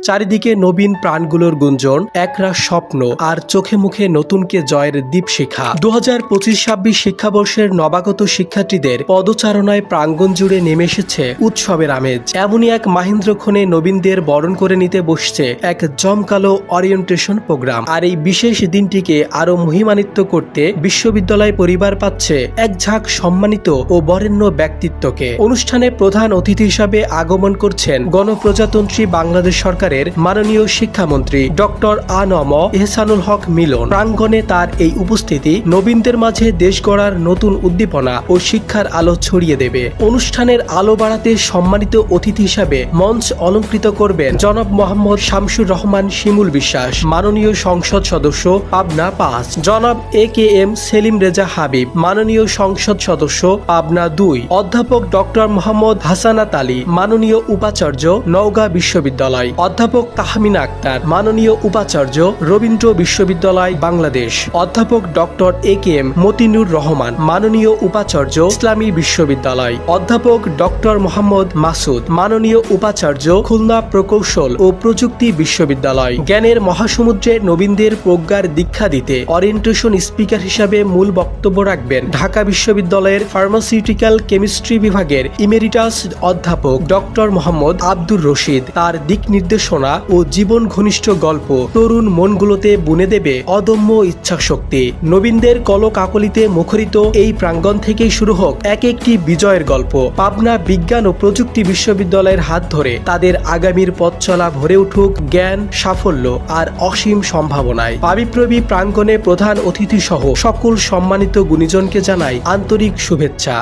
চারিদিকে নবীন প্রাণগুলোর গুঞ্জন, একরাশ স্বপ্ন আর চোখে মুখে নতুনকে জয়ের দীপশিখা। 2025-26 শিক্ষাবর্ষের নবাগত শিক্ষার্থীদের পদচারণায় প্রাঙ্গণ জুড়ে নেমে এসেছে উৎসবের আমেজ। এমনই এক মাহেন্দ্রক্ষণে নবীনদের বরণ করে নিতে বসছে এক জমকালো ওরিয়েন্টেশন প্রোগ্রাম। আর এই বিশেষ দিনটিকে আরো মহিমান্বিত করতে বিশ্ববিদ্যালয় পরিবার পাচ্ছে এক ঝাঁক সম্মানিত ও বরেণ্য ব্যক্তিত্বকে। অনুষ্ঠানে প্রধান অতিথি হিসাবে আগমন করছেন গণপ্রজাতন্ত্রী বাংলাদেশ সরকারের মাননীয় শিক্ষামন্ত্রী ডক্টর আ.ন.ম এহসানুল হক মিলন। প্রাঙ্গণে তার এই উপস্থিতি নবীনদের মাঝে দেশ গড়ার নতুন উদ্দীপনা ও শিক্ষার আলো ছড়িয়ে দেবে। অনুষ্ঠানের আলো বাড়াতে সম্মানিত অতিথি হিসাবে মঞ্চ অলঙ্কৃত করবেন জনাব মোহাম্মদ শামসুর রহমান শিমুল বিশ্বাস, মাননীয় সংসদ সদস্য পাবনা ৫, জনাব এ.কে.এম সেলিম রেজা হাবিব, মাননীয় সংসদ সদস্য পাবনা ২, অধ্যাপক ডক্টর মোহাম্মদ হাসানাত আলী, মাননীয় উপাচার্য নওগাঁ বিশ্ববিদ্যালয়, অধ্যাপক তাহমিনা আক্তার, মাননীয় উপাচার্য রবীন্দ্র বিশ্ববিদ্যালয় বাংলাদেশ, অধ্যাপক ডক্টর এ.কে.এম মতিনুর রহমান, মাননীয় উপাচার্য ইসলামী বিশ্ববিদ্যালয়, অধ্যাপক ডক্টর মোহাম্মদ মাসুদ, মাননীয় উপাচার্য খুলনা প্রকৌশল ও প্রযুক্তি বিশ্ববিদ্যালয়। জ্ঞানের মহাসমুদ্রে নবীনদের প্রজ্ঞার দীক্ষা দিতে ওরিয়েন্টেশন স্পিকার হিসাবে মূল বক্তব্য রাখবেন ঢাকা বিশ্ববিদ্যালয়ের ফার্মাসিউটিক্যাল কেমিস্ট্রি বিভাগের ইমেরিটাস অধ্যাপক ডক্টর মোহাম্মদ আব্দুর রশিদ। তার দিক নির্দেশনা ও জীবন ঘনিষ্ঠ গল্প তরুণ মনগুলোতে বুনে দেবে অদম্য ইচ্ছাশক্তি। নবীনদের কলকাকলিতে মুখরিত এই প্রাঙ্গণ থেকেই শুরু হোক এক একটি বিজয়ের গল্প। পাবনা বিজ্ঞান ও প্রযুক্তি বিশ্ববিদ্যালয়ের হাত ধরে তাদের আগামীর পথ চলা ভরে উঠুক জ্ঞান, সাফল্য আর অসীম সম্ভাবনায়। পাবিপ্রবী প্রাঙ্গণে প্রধান অতিথি সহ সকল সম্মানিত গুণীজনকে জানাই আন্তরিক শুভেচ্ছা।